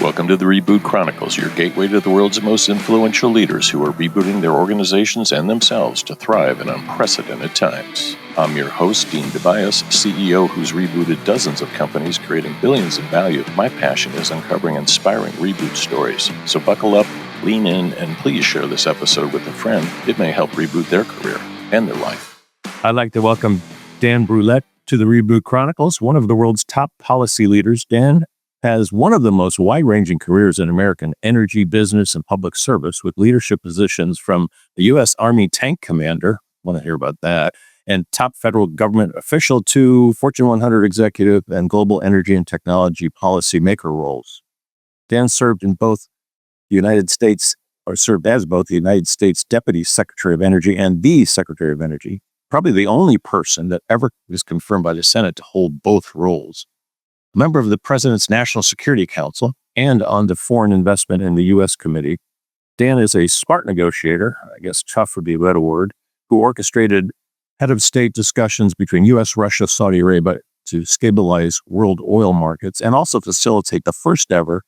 Welcome to the Reboot Chronicles, your gateway to the world's most influential leaders who are rebooting their organizations and themselves to thrive in unprecedented times. I'm your host, Dean DeBias, CEO who's rebooted dozens of companies, creating billions in value. My passion is uncovering inspiring reboot stories. So buckle up, lean in, and please share this episode with a friend. It may help reboot their career and their life. I'd like to welcome Dan Brouillette to the Reboot Chronicles, one of the world's top policy leaders. Dan has one of the most wide-ranging careers in American energy, business, and public service, with leadership positions from the U.S. Army tank commander, want to hear about that, and top federal government official to Fortune 100 executive and global energy and technology policymaker roles. Dan served as both the United States Deputy Secretary of Energy and the Secretary of Energy, probably the only person that ever was confirmed by the Senate to hold both roles. A member of the President's National Security Council and on the Foreign Investment in the U.S. Committee, Dan is a smart negotiator, I guess tough would be a better word, who orchestrated head of state discussions between U.S., Russia, Saudi Arabia to stabilize world oil markets and also facilitate the first ever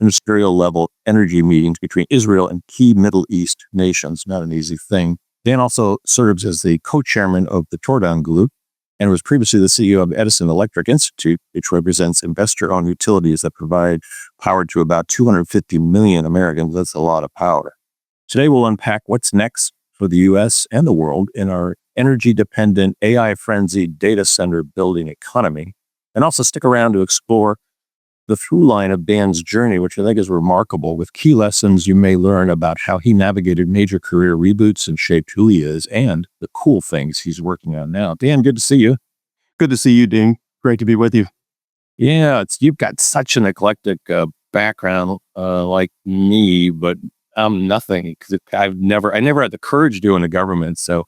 ministerial level energy meetings between Israel and key Middle East nations. Not an easy thing. Dan also serves as the co-chairman of the Tordan Group and was previously the CEO of Edison Electric Institute, which represents investor-owned utilities that provide power to about 250 million Americans. That's a lot of power. Today, we'll unpack what's next for the U.S. and the world in our energy-dependent, AI-frenzied data center building economy, and also stick around to explore the through line of Dan's journey, which I think is remarkable, with key lessons you may learn about how he navigated major career reboots and shaped who he is, and the cool things he's working on now. Dan, good to see you. Good to see you, Dean. Great to be with you. Yeah, you've got such an eclectic background like me, but I'm nothing because I never had the courage to do in the government. So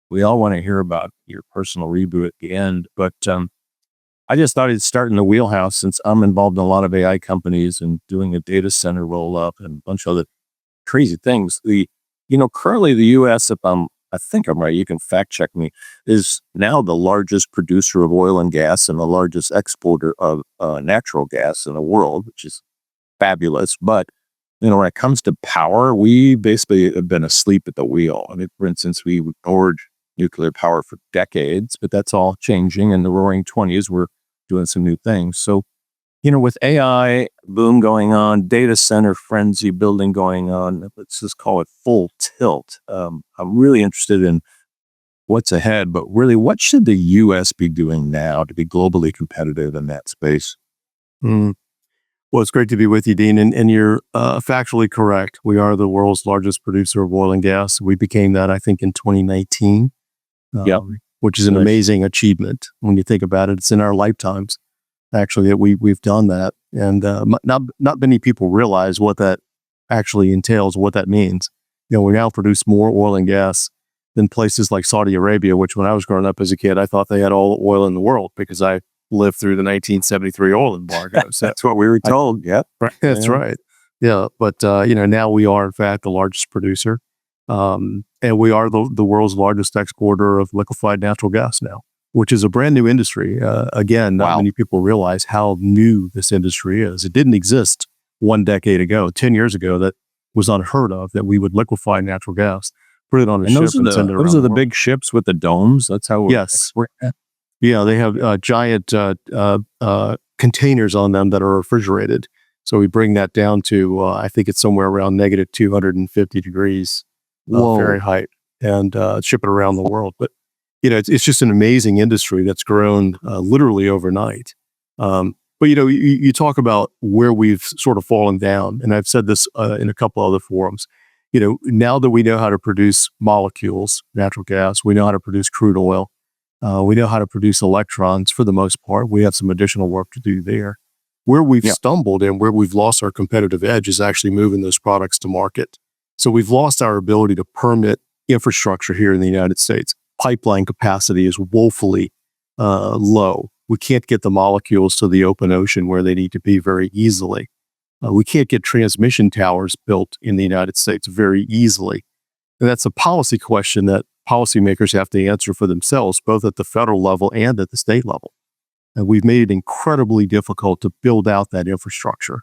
we all want to hear about your personal reboot at the end, but I just thought I'd start in the wheelhouse since I'm involved in a lot of AI companies and doing a data center roll up and a bunch of other crazy things. Currently the U.S., I think I'm right, you can fact check me, is now the largest producer of oil and gas and the largest exporter of natural gas in the world, which is fabulous. But, when it comes to power, we basically have been asleep at the wheel. I mean, for instance, we ignored nuclear power for decades, but that's all changing. In the roaring 20s, we're doing some new things. So, with AI boom going on, data center frenzy building going on, let's just call it full tilt. I'm really interested in what's ahead, but really, what should the U.S. be doing now to be globally competitive in that space? Well, it's great to be with you, Dean, and you're factually correct. We are the world's largest producer of oil and gas. We became that, I think, in 2019. Which is an amazing achievement when you think about it. It's in our lifetimes, actually, that we've done that, and not many people realize what that actually entails, what that means. We now produce more oil and gas than places like Saudi Arabia, which when I was growing up as a kid, I thought they had all the oil in the world because I lived through the 1973 oil embargo. So that's what we were told. That's right. Yeah, but now we are in fact the largest producer. And we are the world's largest exporter of liquefied natural gas now, which is a brand new industry. Again, not many people realize how new this industry is. It didn't exist 1 decade ago, 10 years ago, that was unheard of, that we would liquefy natural gas, put it on a ship and send it around. Those are the big ships with the domes. That's how we're exporting it. Yeah, they have giant containers on them that are refrigerated. So we bring that down to, I think it's somewhere around negative 250 degrees. Fahrenheit, and ship it around the world. But it's just an amazing industry that's grown literally overnight. But you talk about where we've sort of fallen down, and I've said this in a couple other forums. Now that we know how to produce molecules, natural gas, we know how to produce crude oil, we know how to produce electrons for the most part. We have some additional work to do there. Where we've stumbled and where we've lost our competitive edge is actually moving those products to market. So we've lost our ability to permit infrastructure here in the United States. Pipeline capacity is woefully low. We can't get the molecules to the open ocean where they need to be very easily. We can't get transmission towers built in the United States very easily. And that's a policy question that policymakers have to answer for themselves, both at the federal level and at the state level. And we've made it incredibly difficult to build out that infrastructure.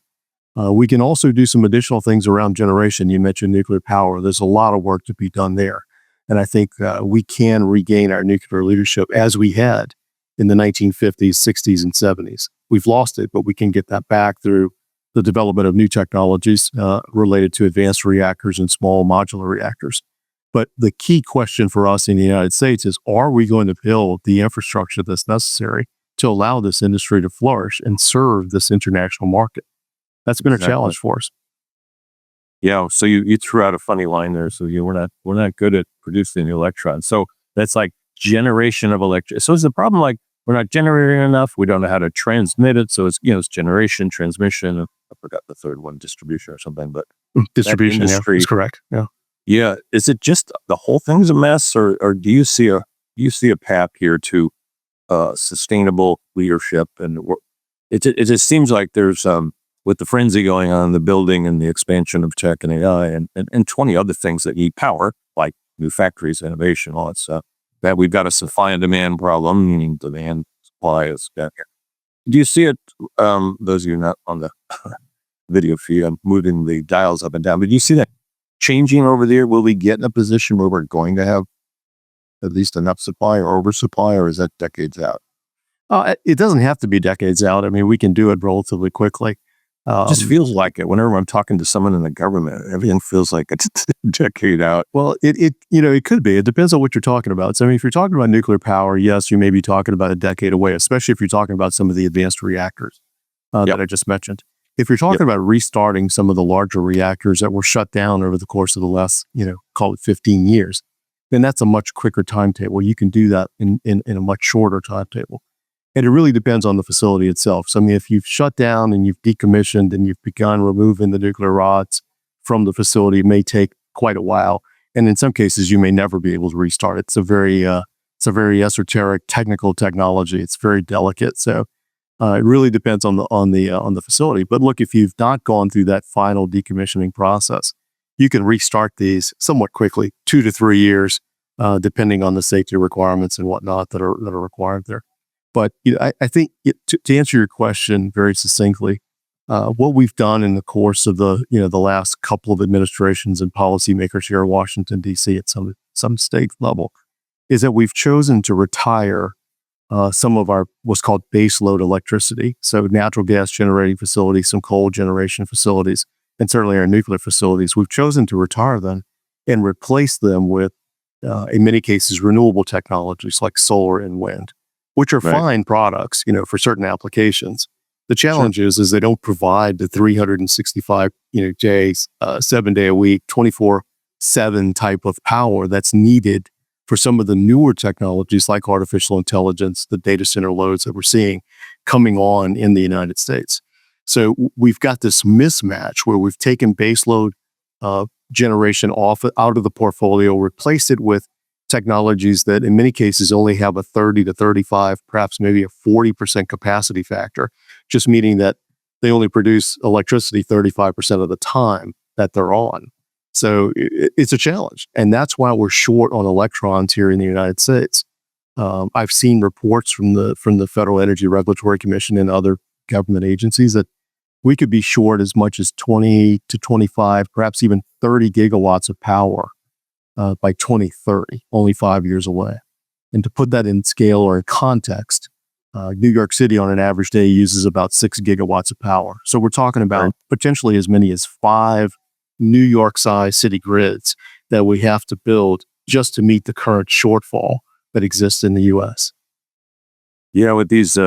We can also do some additional things around generation. You mentioned nuclear power. There's a lot of work to be done there. And I think we can regain our nuclear leadership as we had in the 1950s, 60s, and 70s. We've lost it, but we can get that back through the development of new technologies related to advanced reactors and small modular reactors. But the key question for us in the United States is, are we going to build the infrastructure that's necessary to allow this industry to flourish and serve this international market? That's been a challenge for us. Yeah. So you threw out a funny line there. So we're not good at producing the electrons. So that's like generation of electricity. So is the problem like we're not generating enough? We don't know how to transmit it. So it's generation, transmission. I forgot the third one, distribution or something. But distribution is correct. Yeah. Yeah. Is it just the whole thing's a mess, or do you see a path here to sustainable leadership? And it just seems like there's with the frenzy going on in the building and the expansion of tech and AI and 20 other things that need power, like new factories, innovation, all that stuff, that we've got a supply and demand problem, meaning demand, supply is down here. Do you see it, those of you not on the video feed, I'm moving the dials up and down, but do you see that changing over there? Will we get in a position where we're going to have at least enough supply or oversupply, or is that decades out? It doesn't have to be decades out. I mean, we can do it relatively quickly. It just feels like it. Whenever I'm talking to someone in the government, everything feels like it's a decade out. Well, it could be. It depends on what you're talking about. So, I mean, if you're talking about nuclear power, yes, you may be talking about a decade away, especially if you're talking about some of the advanced reactors that I just mentioned. If you're talking about restarting some of the larger reactors that were shut down over the course of the last, call it 15 years, then that's a much quicker timetable. You can do that in a much shorter timetable. And it really depends on the facility itself. So, I mean, if you've shut down and you've decommissioned and you've begun removing the nuclear rods from the facility, it may take quite a while. And in some cases, you may never be able to restart it. It's a very esoteric technical technology. It's very delicate. So it really depends on the facility. But look, if you've not gone through that final decommissioning process, you can restart these somewhat quickly, 2 to 3 years, depending on the safety requirements and whatnot that are required there. But I think to answer your question very succinctly, what we've done in the course of the last couple of administrations and policymakers here in Washington, D.C. at some state level is that we've chosen to retire some of our what's called base load electricity. So natural gas generating facilities, some coal generation facilities, and certainly our nuclear facilities. We've chosen to retire them and replace them with, in many cases, renewable technologies like solar and wind, which are fine products, for certain applications. The challenge is they don't provide the 365, days, 7 day a week, 24/7 type of power that's needed for some of the newer technologies like artificial intelligence, the data center loads that we're seeing coming on in the United States. So we've got this mismatch where we've taken baseload generation out of the portfolio, replaced it with technologies that in many cases only have a 30 to 35, perhaps maybe a 40% capacity factor, just meaning that they only produce electricity 35% of the time that they're on. So it's a challenge. And that's why we're short on electrons here in the United States. I've seen reports from the Federal Energy Regulatory Commission and other government agencies that we could be short as much as 20 to 25, perhaps even 30 gigawatts of power by 2030, only 5 years away. And to put that in scale or in context, New York City on an average day uses about 6 gigawatts of power. So we're talking about potentially as many as 5 New York-sized city grids that we have to build just to meet the current shortfall that exists in the U.S. Yeah, with this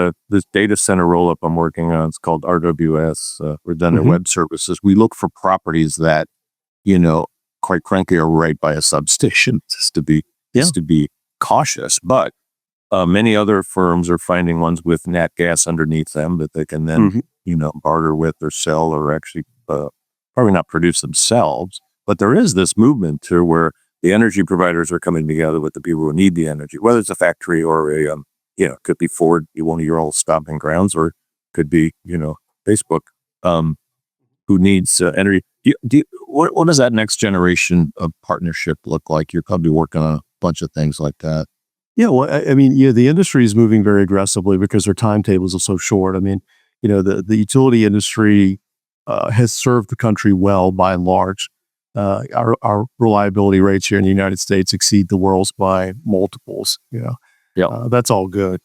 data center roll-up I'm working on, it's called RWS, Redundant Web Services. We look for properties that, quite frankly, are right by a substation, just to be cautious. But many other firms are finding ones with nat gas underneath them that they can then, barter with or sell, or actually probably not produce themselves. But there is this movement to where the energy providers are coming together with the people who need the energy, whether it's a factory or it could be Ford, one of your old stomping grounds, or it could be, Facebook, who needs energy. What does that next generation of partnership look like? You're probably working on a bunch of things like that. Yeah, well, I mean, the industry is moving very aggressively because their timetables are so short. I mean, the utility industry has served the country well by and large. Our reliability rates here in the United States exceed the world's by multiples. That's all good.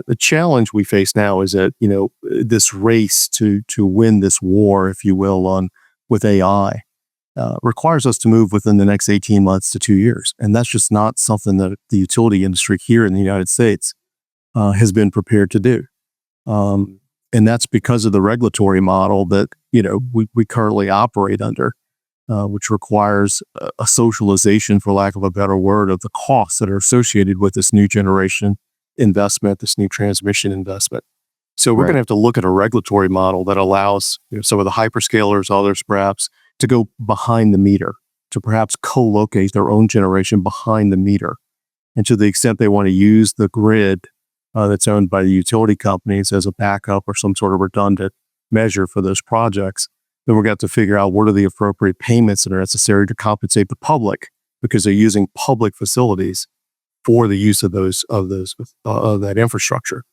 The challenge we face now is that this race to win this war, if you will, with AI requires us to move within the next 18 months to 2 years, and that's just not something that the utility industry here in the United States has been prepared to do. And that's because of the regulatory model that we currently operate under, which requires a socialization, for lack of a better word, of the costs that are associated with this new generation investment, this new transmission investment. So we're going to have to look at a regulatory model that allows some of the hyperscalers, others perhaps, to go behind the meter, to perhaps co-locate their own generation behind the meter. And to the extent they want to use the grid that's owned by the utility companies as a backup or some sort of redundant measure for those projects, then we're going to have to figure out what are the appropriate payments that are necessary to compensate the public, because they're using public facilities for the use of that infrastructure.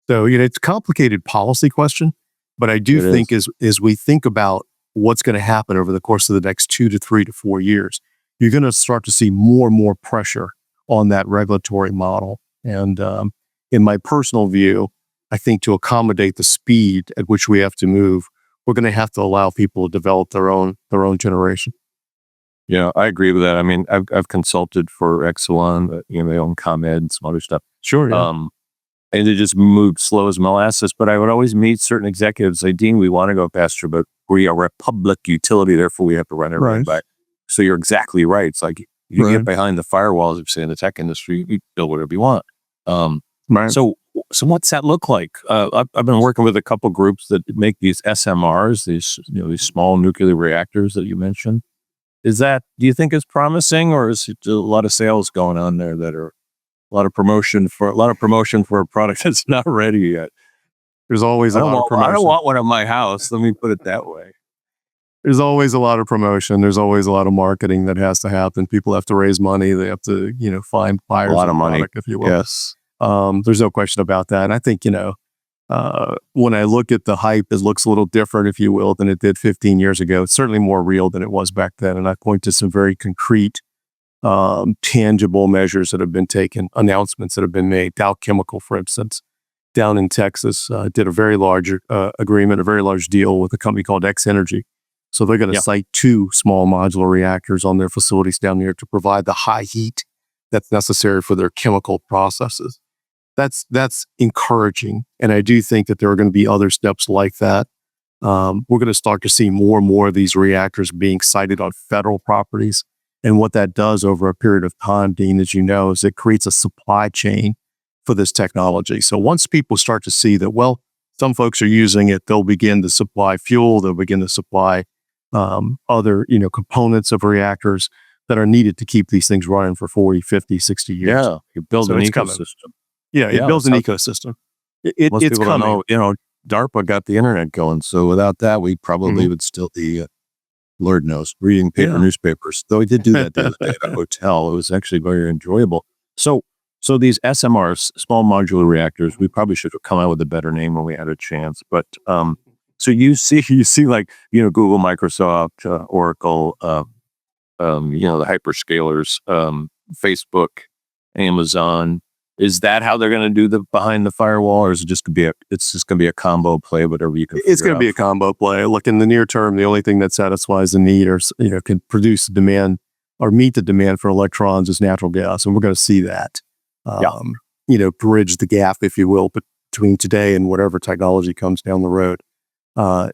So it's a complicated policy question, but I do think as we think about what's going to happen over the course of the next 2 to 3 to 4 years, you're going to start to see more and more pressure on that regulatory model. And in my personal view, I think to accommodate the speed at which we have to move, we're going to have to allow people to develop their own generation. Yeah, I agree with that. I mean, I've consulted for Exelon, they own ComEd and some other stuff. Sure. Yeah. And it just moved slow as molasses. But I would always meet certain executives, say, Dean, we want to go faster, but we are a public utility, therefore we have to run everything back. So you're exactly right. It's like you get behind the firewalls, if say in the tech industry, you build whatever you want. So what's that look like? I've been working with a couple groups that make these SMRs, these small nuclear reactors that you mentioned. Do you think it's promising, or is it a lot of sales going on there that are a lot of promotion for a product that's not ready yet? There's always a lot of promotion. I don't want one in my house. Let me put it that way. There's always a lot of promotion. There's always a lot of marketing that has to happen. People have to raise money. They have to, find buyers. A lot of money, product, if you will. Yes. There's no question about that. And I think, when I look at the hype, it looks a little different, if you will, than it did 15 years ago. It's certainly more real than it was back then. And I point to some very concrete, tangible measures that have been taken, announcements that have been made. Dow Chemical, for instance, down in Texas, did a very large agreement, a very large deal with a company called X Energy. So they're going to site 2 small modular reactors on their facilities down there to provide the high heat that's necessary for their chemical processes. That's encouraging. And I do think that there are going to be other steps like that. We're going to start to see more and more of these reactors being sited on federal properties. And what that does over a period of time, Dean, as you know, is it creates a supply chain for this technology. So once people start to see that, some folks are using it, they'll begin to supply fuel, they'll begin to supply other, components of reactors that are needed to keep these things running for 40, 50, 60 years. Yeah, you build an ecosystem. It builds an ecosystem. Most It's people coming. don't know, DARPA got the internet going. So without that, we probably would still be, Lord knows, reading newspapers. Though we did do that the other day at a hotel. It was actually very enjoyable. So these SMRs, small modular reactors, we probably should have come out with a better name when we had a chance. But so you see like, Google, Microsoft, Oracle, the hyperscalers, Facebook, Amazon. Is that how they're going to do the behind the firewall, or is it just going to be a combo play, whatever you can figure out? It's going to be a combo play. Look, in the near term, the only thing that satisfies the need or, can produce the demand or meet the demand for electrons is natural gas. And we're going to see that, bridge the gap, if you will, between today and whatever technology comes down the road.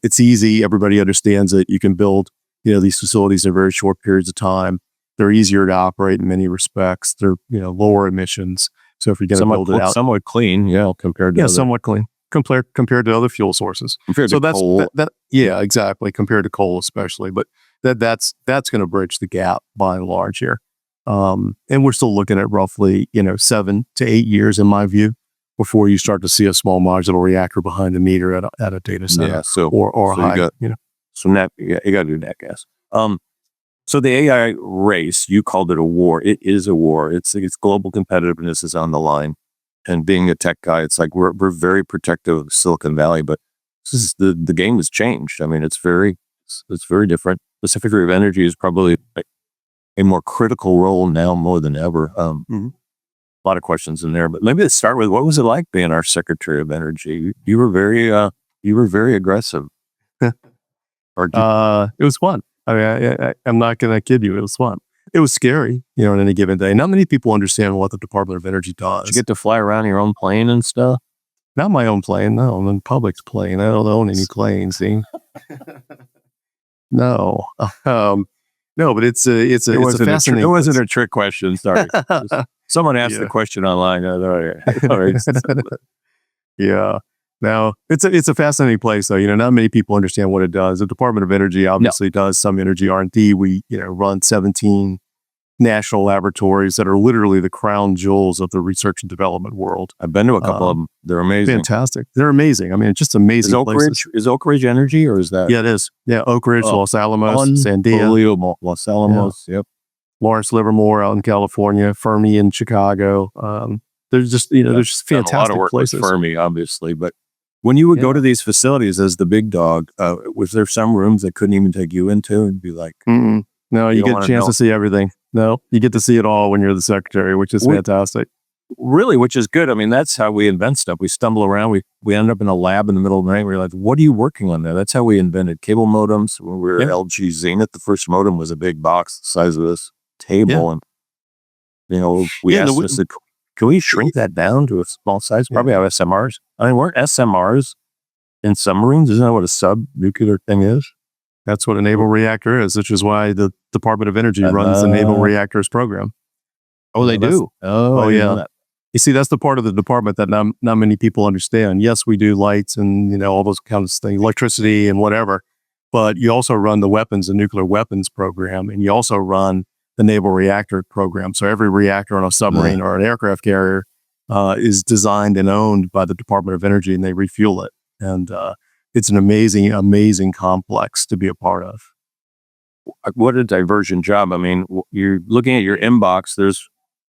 It's easy. Everybody understands it. You can build, these facilities in very short periods of time. They're easier to operate in many respects. They're, lower emissions. So if you're going to build it out, somewhat clean, compared to somewhat clean compared to other fuel sources. Compared to coal, exactly, compared to coal especially. But that's going to bridge the gap by and large here. And we're still looking at roughly 7 to 8 years, in my view, before you start to see a small modular reactor behind the meter at a data center or so high. So you got to do that gas. So the AI race, you called it a war. It is a war. It's global competitiveness is on the line. And being a tech guy, it's like we're very protective of Silicon Valley, but the game has changed. I mean, it's very different. The Secretary of Energy is probably a more critical role now more than ever. A lot of questions in there, but maybe let's start with, what was it like being our Secretary of Energy? You were very aggressive. It was fun. I mean, I'm not going to kid you. It was fun. It was scary, on any given day. Not many people understand what the Department of Energy does. Did you get to fly around your own plane and stuff? Not my own plane. No, I'm in public's plane. I don't own any planes. See? No. No, but it's a fascinating. It wasn't a trick question. Sorry. Someone asked the question online. All right. Yeah. Now, it's a fascinating place, though. Not many people understand what it does. The Department of Energy obviously does some energy R&D. We, run 17 national laboratories that are literally the crown jewels of the research and development world. I've been to a couple of them. They're amazing. Fantastic. They're amazing. I mean, it's just amazing. Is Oak Ridge Energy, or is that? Yeah, it is. Yeah, Oak Ridge, Los Alamos, Sandia. Unbelievable. Los Alamos, yep. Lawrence Livermore out in California, Fermi in Chicago. There's just, there's just fantastic a lot of work places. With Fermi, obviously, but when you would go to these facilities as the big dog, was there some rooms that couldn't even take you into and be like, no, you get a chance to see everything. No, you get to see it all when you're the secretary, which is fantastic. Really, which is good. I mean, that's how we invent stuff. We stumble around. We end up in a lab in the middle of the night. We're like, what are you working on there? That's how we invented cable modems. When we were at LG Zenith, the first modem was a big box the size of this table. And, we asked us, can we shrink that down to a small size? Probably have SMRs. I mean, weren't SMRs in submarines? Isn't that what a sub-nuclear thing is? That's what a naval reactor is, which is why the Department of Energy runs the Naval Reactors program. Oh, they do? Oh, yeah. You see, that's the part of the department that not many people understand. Yes, we do lights and, all those kinds of things, electricity and whatever, but you also run the nuclear weapons program, and you also run the naval reactor program. So every reactor on a submarine or an aircraft carrier is designed and owned by the Department of Energy, and they refuel it. And it's an amazing, amazing complex to be a part of. What a diversion job. I mean, you're looking at your inbox, there's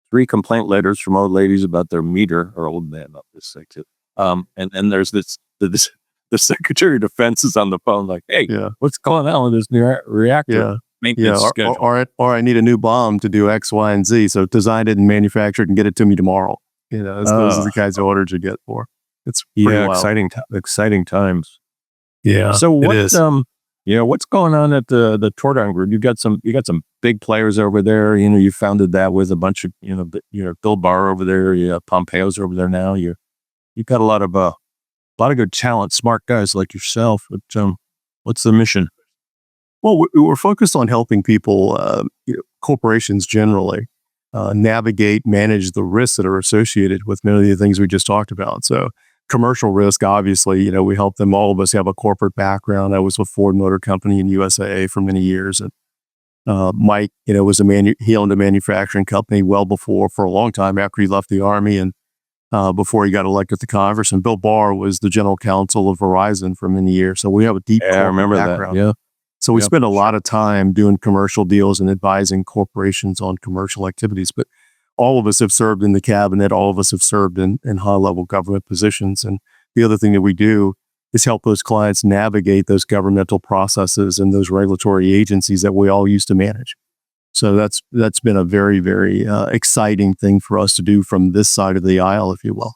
3 complaint letters from old ladies about their meter, or old men, not this thing too. And then there's the Secretary of Defense is on the phone like, hey, what's going on with this new reactor? Or I need a new bomb to do X, Y, and Z. So design it and manufacture it and get it to me tomorrow. Those are the kinds of orders you get for. It's pretty wild. Exciting times. Yeah. So what's going on at the Tordon Group? You got some big players over there. You founded that with a bunch of Bill Barr over there. Pompeo's over there now. You've got a lot of good talent, smart guys like yourself. But what's the mission? Well, we're focused on helping people, corporations generally, manage the risks that are associated with many of the things we just talked about. So commercial risk, obviously, we help them. All of us have a corporate background. I was with Ford Motor Company in USAA for many years. And Mike, was he owned a manufacturing company for a long time after he left the Army and before he got elected to Congress. And Bill Barr was the general counsel of Verizon for many years. So we have a deep corporate background. That. Yeah. So we spend a lot of time doing commercial deals and advising corporations on commercial activities. But all of us have served in the cabinet. All of us have served in high-level government positions. And the other thing that we do is help those clients navigate those governmental processes and those regulatory agencies that we all used to manage. So that's been a very, very exciting thing for us to do from this side of the aisle, if you will.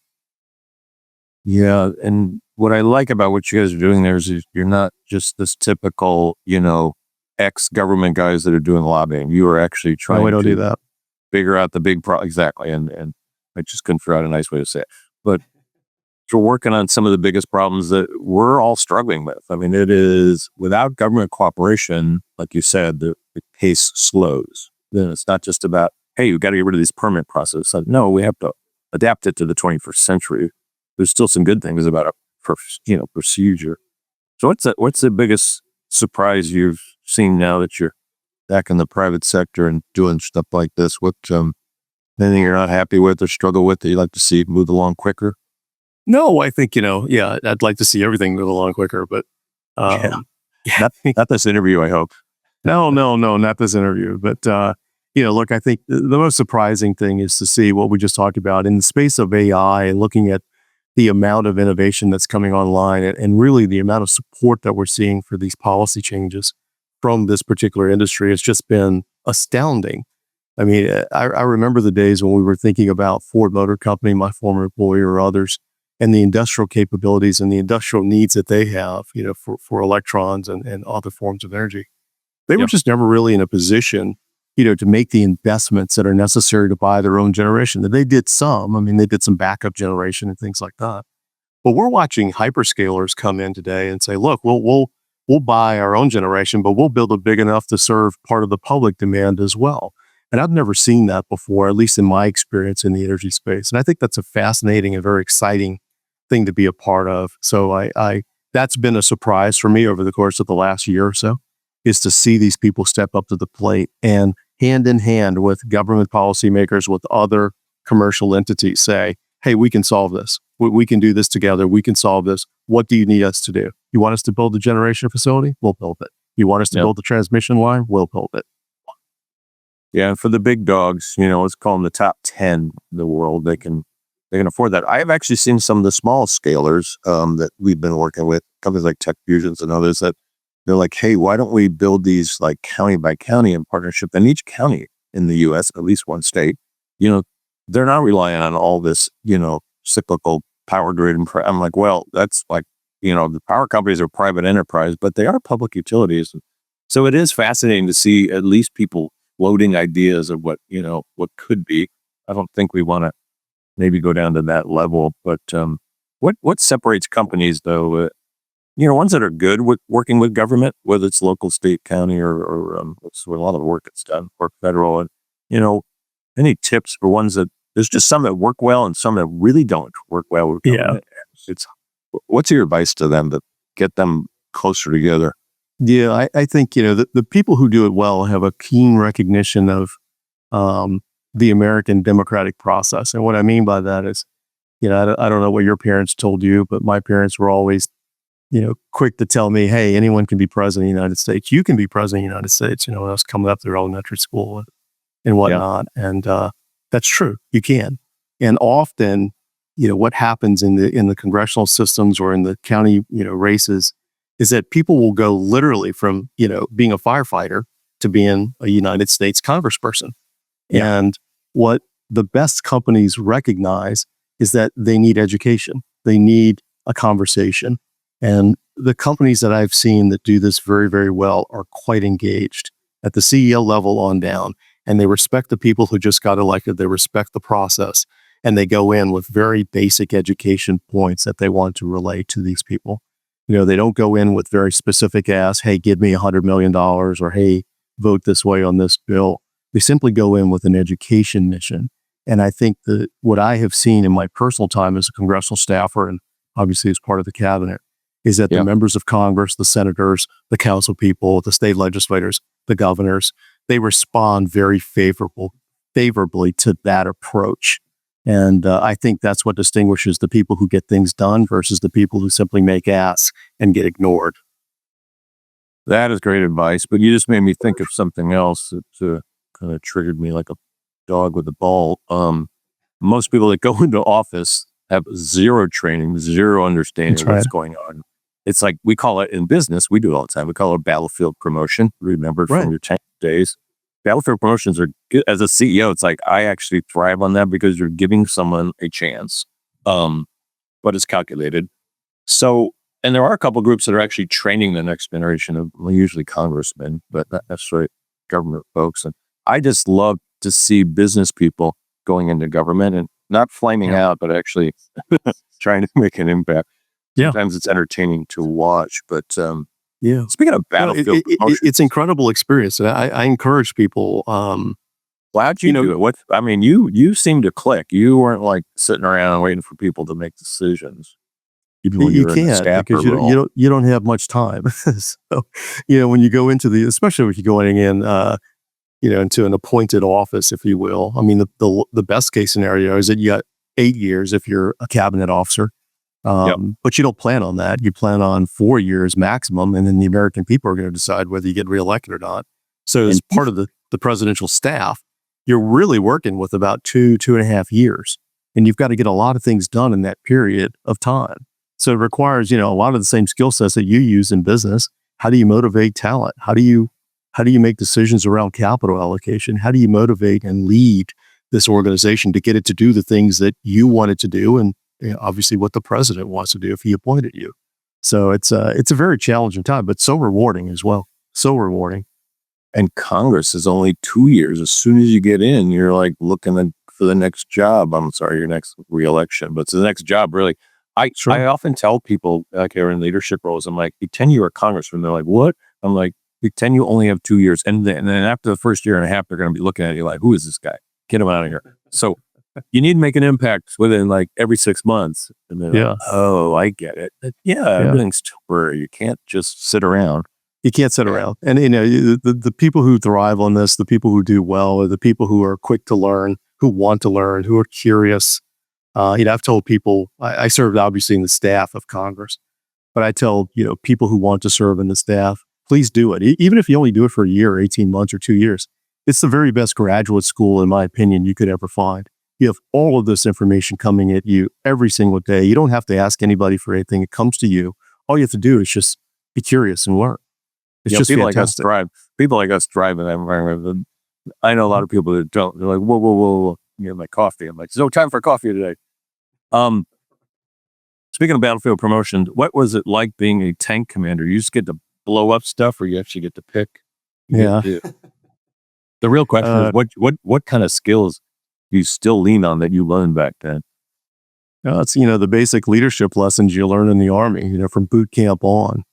Yeah, and what I like about what you guys are doing there is you're not just this typical, ex-government guys that are doing lobbying. You are actually trying to do that. Figure out the big problem. Exactly. And I just couldn't figure out a nice way to say it. But you're working on some of the biggest problems that we're all struggling with. I mean, it is without government cooperation, like you said, the pace slows. Then it's not just about, hey, you got to get rid of these permit processes. No, we have to adapt it to the 21st century. There's still some good things about a procedure. So what's the biggest surprise you've seen now that you're back in the private sector and doing stuff like this? What anything you're not happy with or struggle with that you'd like to see move along quicker? No, I think I'd like to see everything move along quicker, but not this interview, I hope. No, not this interview. But look, I think the most surprising thing is to see what we just talked about in the space of AI and looking at the amount of innovation that's coming online and really the amount of support that we're seeing for these policy changes from this particular industry has just been astounding. I mean, I remember the days when we were thinking about Ford Motor Company, my former employer, or others, and the industrial capabilities and the industrial needs that they have, for electrons and other forms of energy. They were just never really in a position, to make the investments that are necessary to buy their own generation. They did some. I mean, they did some backup generation and things like that. But we're watching hyperscalers come in today and say, look, we'll buy our own generation, but we'll build it big enough to serve part of the public demand as well. And I've never seen that before, at least in my experience in the energy space. And I think that's a fascinating and very exciting thing to be a part of. So I that's been a surprise for me over the course of the last year or so, is to see these people step up to the plate and hand in hand with government policymakers, with other commercial entities, say, hey, we can solve this. We can do this together. We can solve this. What do you need us to do? You want us to build a generation facility? We'll build it. You want us to build the transmission line? We'll build it. Yeah, and for the big dogs, let's call them the top 10 in the world. They can afford that. I have actually seen some of the small scalers that we've been working with, companies like Tech Fusions and others, that they're like, hey, why don't we build these like county by county in partnership? And each county in the U.S., at least one state, they're not relying on all this, cyclical power grid. And I'm like, well, that's like, the power companies are private enterprise, but they are public utilities. So it is fascinating to see at least people floating ideas of what could be. I don't think we want to maybe go down to that level, but what separates companies though? Ones that are good with working with government, whether it's local, state, county, or that's where a lot of the work gets done, or federal. And any tips for ones that there's just some that work well and some that really don't work well with government? What's your advice to them to get them closer together? Yeah, I think, the people who do it well have a keen recognition of the American democratic process. And what I mean by that is, I don't know what your parents told you, but my parents were always, quick to tell me, hey, anyone can be president of the United States. You can be president of the United States, when I was coming up through elementary school and whatnot. Yeah. And that's true. You can. And often, what happens in the congressional systems or in the county, races, is that people will go literally from, being a firefighter to being a United States congressperson. Yeah. And what the best companies recognize is that they need education. They need a conversation. And the companies that I've seen that do this very, very well are quite engaged at the CEO level on down. And they respect the people who just got elected. They respect the process. And they go in with very basic education points that they want to relay to these people. They don't go in with very specific asks, hey, give me $100 million, or hey, vote this way on this bill. They simply go in with an education mission. And I think that what I have seen in my personal time as a congressional staffer, and obviously as part of the cabinet, is that the members of Congress, the senators, the council people, the state legislators, the governors, they respond very favorably to that approach. And I think that's what distinguishes the people who get things done versus the people who simply make asks and get ignored. That is great advice, but you just made me think of something else that kind of triggered me like a dog with a ball. Most people that go into office have zero training, zero understanding of what's going on. It's like, we call it in business, we do it all the time, we call it a battlefield promotion. Remember from your 10 days. Battlefield promotions are good. As a CEO, it's like, I actually thrive on that because you're giving someone a chance, but it's calculated. So, and there are a couple groups that are actually training the next generation of usually congressmen, but not necessarily government folks. And I just love to see business people going into government and not flaming out, but actually trying to make an impact. Sometimes it's entertaining to watch, but speaking of battlefield promotions, it's incredible experience. And I encourage people. Glad you do it. What I mean, you seem to click. You weren't like sitting around waiting for people to make decisions. You can't, because you don't have much time. So, when you go into especially if you're going in, into an appointed office, if you will. I mean, the best case scenario is that you got 8 years if you're a cabinet officer. But you don't plan on that. You plan on 4 years maximum, and then the American people are going to decide whether you get reelected or not. So as part of the presidential staff, you're really working with about 2.5 years. And you've got to get a lot of things done in that period of time. So it requires, a lot of the same skill sets that you use in business. How do you motivate talent? How do you make decisions around capital allocation? How do you motivate and lead this organization to get it to do the things that you want it to do, and obviously what the president wants to do if he appointed you? So it's a very challenging time, but so rewarding as well. So rewarding. And Congress is only 2 years. As soon as you get in, you're like looking for the next job. I'm sorry, your next reelection, but it's the next job, really. I often tell people, like, who are in leadership roles, I'm like, pretend you were a congressman. They're like, what? I'm like, pretend you only have 2 years. And then after the first year and a half, they're going to be looking at you like, who is this guy? Get him out of here. So you need to make an impact within like every 6 months. And then, like, oh, I get it. But everything's temporary. You can't just sit around. You can't sit around. And, the people who thrive on this, the people who do well, are the people who are quick to learn, who want to learn, who are curious. I've told people, I served obviously in the staff of Congress, but I tell, people who want to serve in the staff, please do it. Even if you only do it for a year, 18 months or 2 years, it's the very best graduate school, in my opinion, you could ever find. You have all of this information coming at you every single day. You don't have to ask anybody for anything. It comes to you. All you have to do is just be curious and learn. It's just people fantastic. People like us thrive in that environment. I know a lot of people that don't. They're like, whoa. My coffee. I'm like, there's no time for coffee today. Speaking of battlefield promotion, what was it like being a tank commander? You just get to blow up stuff, or you actually get to pick? Yeah. The real question is, what kind of skills do you still lean on that you learned back then? It's the basic leadership lessons you learn in the Army. From boot camp on.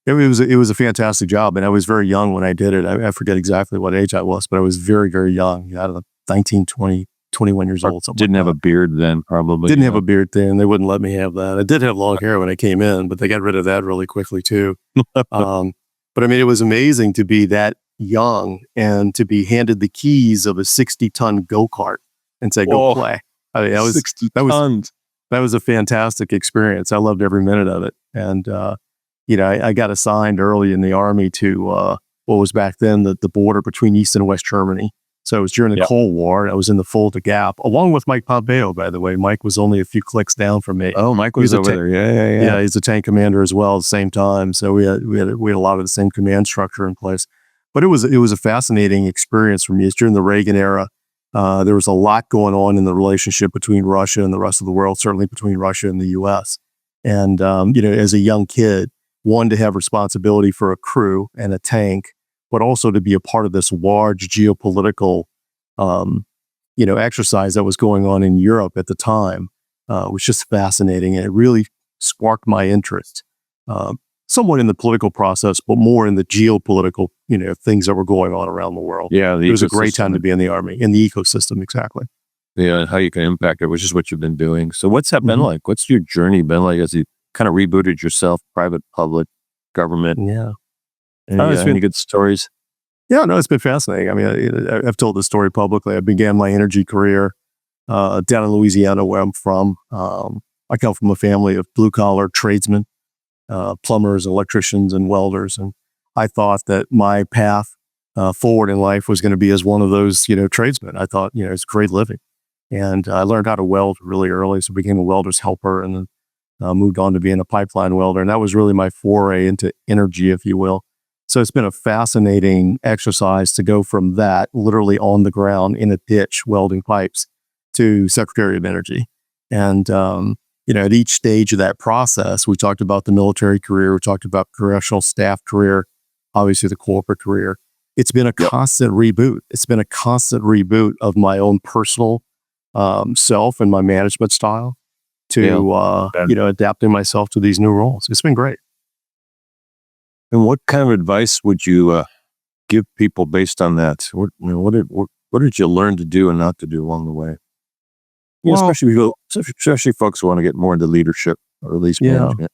It was a fantastic job, and I was very young when I did it. I forget exactly what age I was, but I was very, very young. I don't know, 19, 20, 21 years old. Didn't have a beard then, probably. Didn't have a beard then. They wouldn't let me have that. I did have long hair when I came in, but they got rid of that really quickly too. But I mean, it was amazing to be that young and to be handed the keys of a 60-ton go-kart and say, go play. I mean, that was a fantastic experience. I loved every minute of it. And, I got assigned early in the Army to what was back then the border between East and West Germany. So it was during the Cold War. I was in the Fulda Gap, along with Mike Pompeo, by the way. Mike was only a few clicks down from me. Oh, Mike was over there. Yeah. Yeah, he's a tank commander as well at the same time. So we had a lot of the same command structure in place. But it was a fascinating experience for me. It's during the Reagan era. There was a lot going on in the relationship between Russia and the rest of the world, certainly between Russia and the U.S. And, as a young kid, one, to have responsibility for a crew and a tank, but also to be a part of this large geopolitical, exercise that was going on in Europe at the time, was just fascinating. And it really sparked my interest, somewhat in the political process, but more in the geopolitical, things that were going on around the world. Yeah. It was a great time to be in the Army, in the ecosystem. Exactly. Yeah. And how you can impact it, which is what you've been doing. So what's that been like? What's your journey been like as you kind of rebooted yourself, private, public, government? Yeah. Any good stories? Yeah, no, it's been fascinating. I mean, I've told this story publicly. I began my energy career down in Louisiana, where I'm from. I come from a family of blue-collar tradesmen, plumbers, electricians, and welders. And I thought that my path forward in life was going to be as one of those, tradesmen. I thought, it's great living. And I learned how to weld really early, so I became a welder's helper, and then moved on to being a pipeline welder. And that was really my foray into energy, if you will. So it's been a fascinating exercise to go from that, literally on the ground in a ditch welding pipes, to Secretary of Energy. And, at each stage of that process, we talked about the military career, we talked about congressional staff career, obviously the corporate career. It's been a constant reboot. It's been a constant reboot of my own personal self and my management style to, adapting myself to these new roles. It's been great. And what kind of advice would you give people based on that? What did you learn to do and not to do along the way? Especially folks who want to get more into leadership or at least management.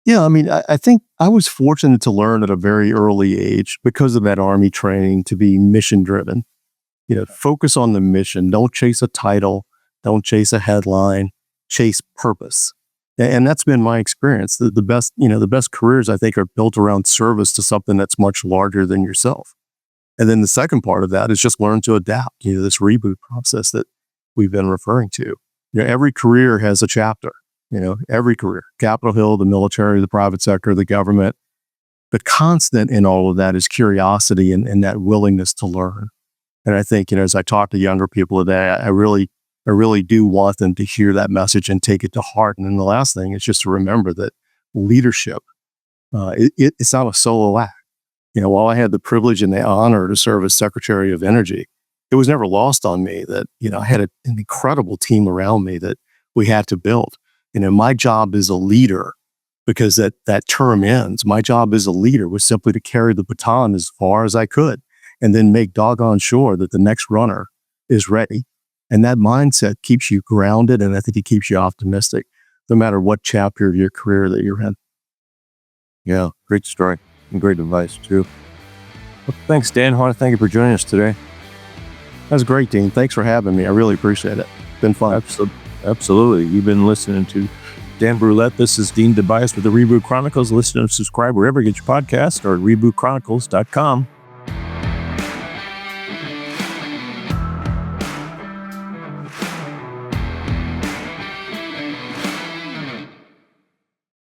Yeah, I mean, I think I was fortunate to learn at a very early age, because of that Army training, to be mission driven. Focus on the mission. Don't chase a title. Don't chase a headline. Chase purpose. And that's been my experience. The best careers, I think, are built around service to something that's much larger than yourself. And then the second part of that is just learn to adapt. This reboot process that we've been referring to. Every career has a chapter, every career, Capitol Hill, the military, the private sector, the government. But constant in all of that is curiosity and that willingness to learn. And I think, as I talk to younger people today, I really do want them to hear that message and take it to heart. And then the last thing is just to remember that leadership, it's not a solo act. While I had the privilege and the honor to serve as Secretary of Energy, it was never lost on me that, I had an incredible team around me that we had to build. My job as a leader, because that term ends, my job as a leader was simply to carry the baton as far as I could and then make doggone sure that the next runner is ready. And that mindset keeps you grounded, and I think it keeps you optimistic, no matter what chapter of your career that you're in. Yeah, great story and great advice too. Well, thanks, Dan. I want to thank you for joining us today. That was great, Dean. Thanks for having me. I really appreciate it. Been fun. Absolutely. You've been listening to Dan Brouillette. This is Dean DeBias with the Reboot Chronicles. Listen and subscribe wherever you get your podcast or at rebootchronicles.com.